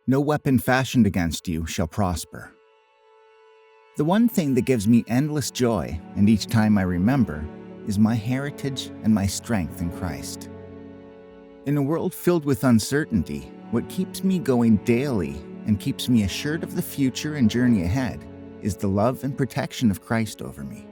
No weapon fashioned against you shall prosper. The one thing that gives me endless joy, and each time I remember, is my heritage and my strength in Christ. In a world filled with uncertainty, what keeps me going daily and keeps me assured of the future and journey ahead is the love and protection of Christ over me.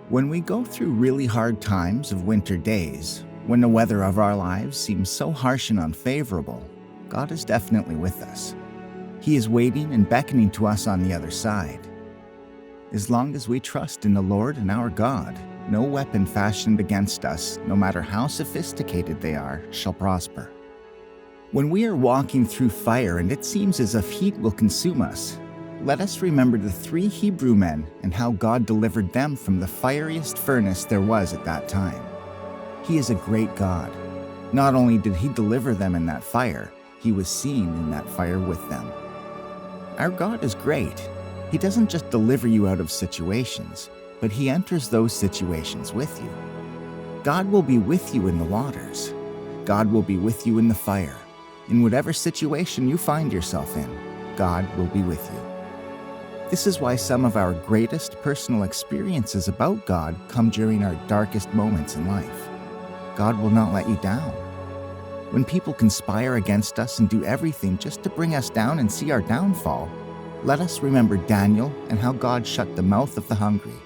When we go through really hard times of winter days, when the weather of our lives seems so harsh and unfavorable, God is definitely with us. He is waiting and beckoning to us on the other side. As long as we trust in the Lord and our God, no weapon fashioned against us, no matter how sophisticated they are, shall prosper. When we are walking through fire and it seems as if heat will consume us, let us remember the 3 Hebrew men and how God delivered them from the fieriest furnace there was at that time. He is a great God. Not only did He deliver them in that fire, He was seen in that fire with them. Our God is great. He doesn't just deliver you out of situations, but He enters those situations with you. God will be with you in the waters. God will be with you in the fire. In whatever situation you find yourself in, God will be with you. This is why some of our greatest personal experiences about God come during our darkest moments in life. God will not let you down. When people conspire against us and do everything just to bring us down and see our downfall, let us remember Daniel and how God shut the mouth of the hungry.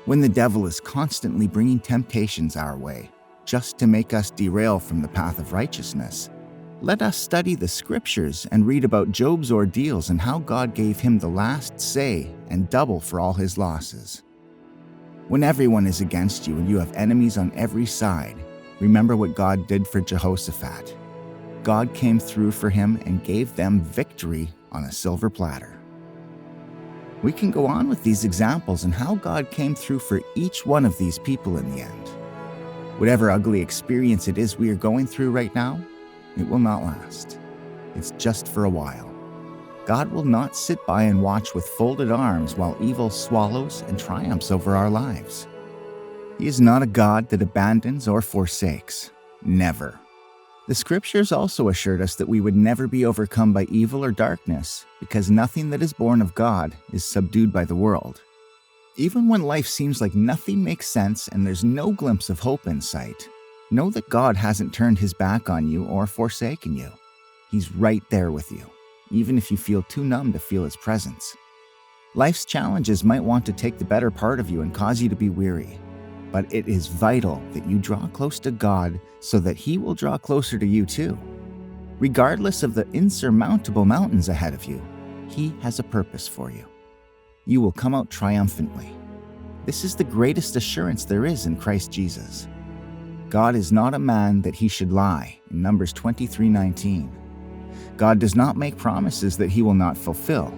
When the devil is constantly bringing temptations our way, just to make us derail from the path of righteousness, let us study the scriptures and read about Job's ordeals and how God gave him the last say and double for all his losses. When everyone is against you and you have enemies on every side, remember what God did for Jehoshaphat. God came through for him and gave them victory on a silver platter. We can go on with these examples and how God came through for each one of these people in the end. Whatever ugly experience it is we are going through right now, it will not last. It's just for a while. God will not sit by and watch with folded arms while evil swallows and triumphs over our lives. He is not a God that abandons or forsakes. Never. The scriptures also assured us that we would never be overcome by evil or darkness, because nothing that is born of God is subdued by the world. Even when life seems like nothing makes sense and there's no glimpse of hope in sight, know that God hasn't turned His back on you or forsaken you. He's right there with you, even if you feel too numb to feel His presence. Life's challenges might want to take the better part of you and cause you to be weary. But it is vital that you draw close to God so that He will draw closer to you too. Regardless of the insurmountable mountains ahead of you, He has a purpose for you. You will come out triumphantly. This is the greatest assurance there is in Christ Jesus. God is not a man that He should lie, in Numbers 23:19. God does not make promises that He will not fulfill.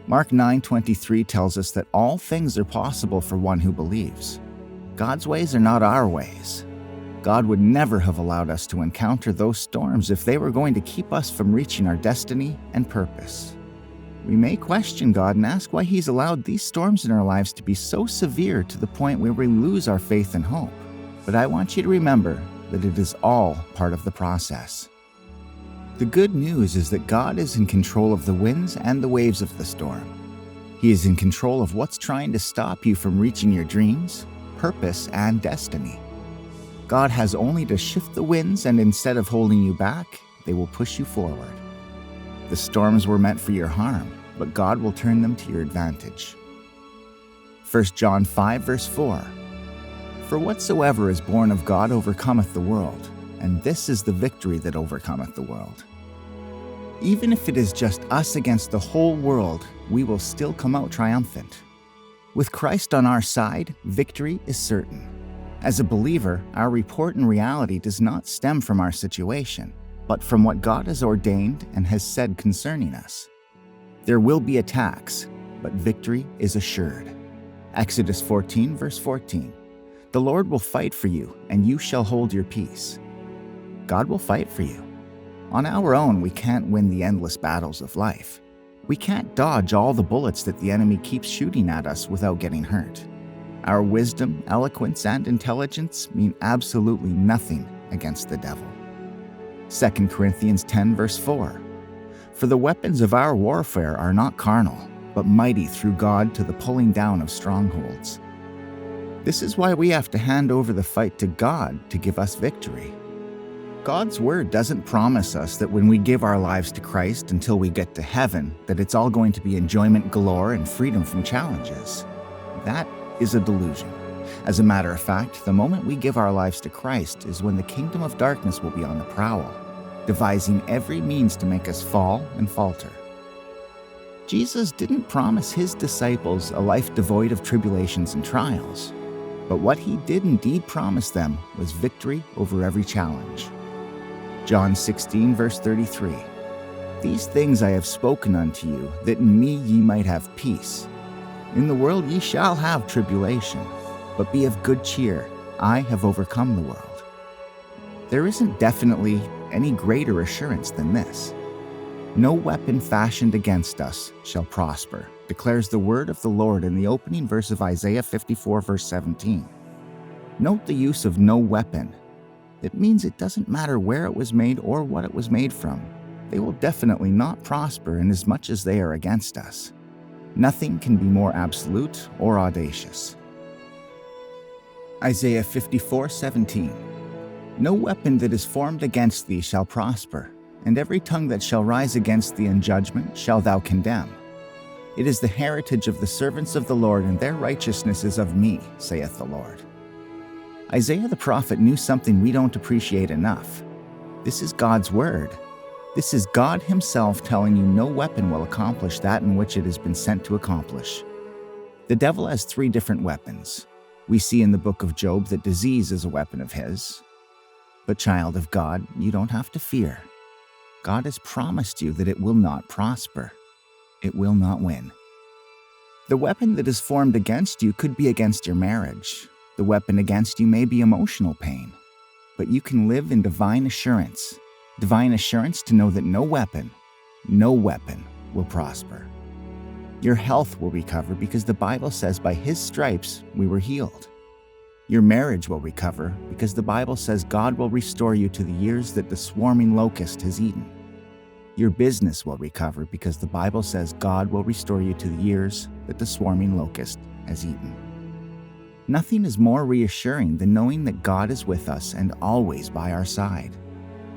Mark 9:23 tells us that all things are possible for one who believes. God's ways are not our ways. God would never have allowed us to encounter those storms if they were going to keep us from reaching our destiny and purpose. We may question God and ask why He's allowed these storms in our lives to be so severe to the point where we lose our faith and hope. But I want you to remember that it is all part of the process. The good news is that God is in control of the winds and the waves of the storm. He is in control of what's trying to stop you from reaching your dreams, purpose, and destiny. God has only to shift the winds, and instead of holding you back, they will push you forward. The storms were meant for your harm, but God will turn them to your advantage. 1 John 5 verse 4. For whatsoever is born of God overcometh the world, and this is the victory that overcometh the world. Even if it is just us against the whole world, we will still come out triumphant. With Christ on our side, victory is certain. As a believer, our report in reality does not stem from our situation, but from what God has ordained and has said concerning us. There will be attacks, but victory is assured. Exodus 14 verse 14. The Lord will fight for you, and you shall hold your peace. God will fight for you. On our own, we can't win the endless battles of life. We can't dodge all the bullets that the enemy keeps shooting at us without getting hurt. Our wisdom, eloquence, and intelligence mean absolutely nothing against the devil. 2 Corinthians 10 verse 4. For the weapons of our warfare are not carnal, but mighty through God to the pulling down of strongholds. This is why we have to hand over the fight to God to give us victory. God's word doesn't promise us that when we give our lives to Christ until we get to heaven, that it's all going to be enjoyment galore and freedom from challenges. That is a delusion. As a matter of fact, the moment we give our lives to Christ is when the kingdom of darkness will be on the prowl, devising every means to make us fall and falter. Jesus didn't promise his disciples a life devoid of tribulations and trials, but what he did indeed promise them was victory over every challenge. John 16, verse 33. These things I have spoken unto you, that in me ye might have peace. In the world ye shall have tribulation, but be of good cheer. I have overcome the world. There isn't definitely any greater assurance than this. No weapon fashioned against us shall prosper, declares the word of the Lord in the opening verse of Isaiah 54, verse 17. Note the use of no weapon. It means it doesn't matter where it was made or what it was made from. They will definitely not prosper in as much as they are against us. Nothing can be more absolute or audacious. Isaiah 54:17. No weapon that is formed against thee shall prosper, and every tongue that shall rise against thee in judgment shall thou condemn. It is the heritage of the servants of the Lord, and their righteousness is of me, saith the Lord. Isaiah the prophet knew something we don't appreciate enough. This is God's word. This is God himself telling you no weapon will accomplish that in which it has been sent to accomplish. The devil has 3 different weapons. We see in the book of Job that disease is a weapon of his. But child of God, you don't have to fear. God has promised you that it will not prosper. It will not win. The weapon that is formed against you could be against your marriage. The weapon against you may be emotional pain. But you can live in divine assurance to know that no weapon will prosper. Your health will recover because the Bible says by his stripes we were healed. Your marriage will recover because the Bible says God will restore you to the years that the swarming locust has eaten. Your business will recover because the Bible says God will restore you to the years that the swarming locust has eaten. Nothing is more reassuring than knowing that God is with us and always by our side.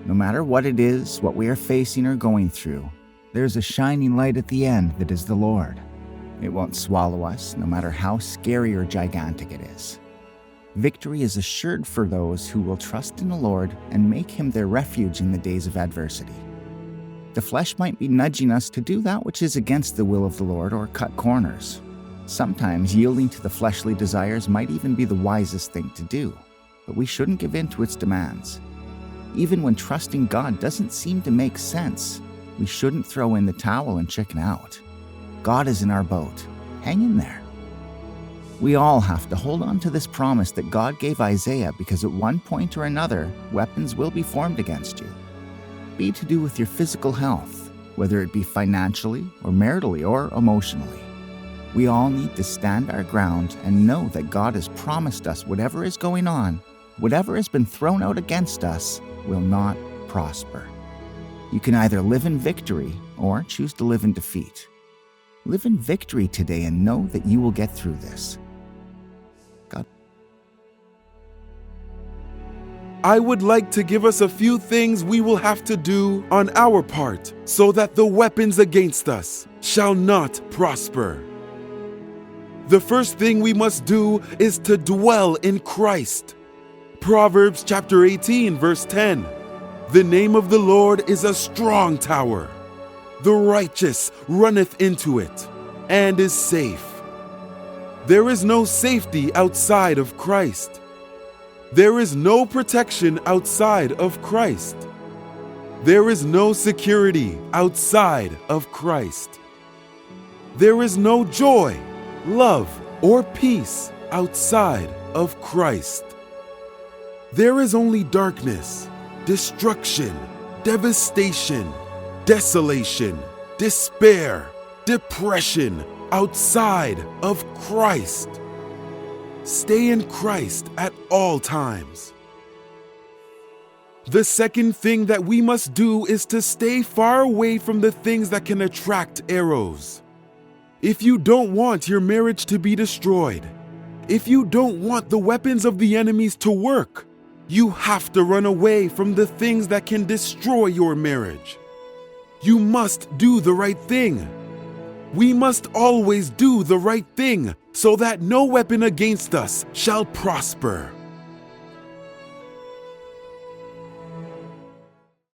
No matter what it is, what we are facing or going through, there's a shining light at the end that is the Lord. It won't swallow us, no matter how scary or gigantic it is. Victory is assured for those who will trust in the Lord and make him their refuge in the days of adversity. The flesh might be nudging us to do that which is against the will of the Lord or cut corners. Sometimes yielding to the fleshly desires might even be the wisest thing to do, but we shouldn't give in to its demands. Even when trusting God doesn't seem to make sense, we shouldn't throw in the towel and chicken out. God is in our boat. Hang in there. We all have to hold on to this promise that God gave Isaiah because at one point or another, weapons will be formed against you. Be to do with your physical health, whether it be financially or maritally or emotionally. We all need to stand our ground and know that God has promised us whatever is going on, whatever has been thrown out against us, will not prosper. You can either live in victory or choose to live in defeat. Live in victory today and know that you will get through this. God. I would like to give us a few things we will have to do on our part so that the weapons against us shall not prosper. The first thing we must do is to dwell in Christ. Proverbs chapter 18, verse 10. The name of the Lord is a strong tower. The righteous runneth into it and is safe. There is no safety outside of Christ. There is no protection outside of Christ. There is no security outside of Christ. There is no joy, love, or peace outside of Christ. There is only darkness, destruction, devastation, desolation, despair, depression outside of Christ. Stay in Christ at all times. The second thing that we must do is to stay far away from the things that can attract arrows. If you don't want your marriage to be destroyed, if you don't want the weapons of the enemies to work, you have to run away from the things that can destroy your marriage. You must do the right thing. We must always do the right thing so that no weapon against us shall prosper.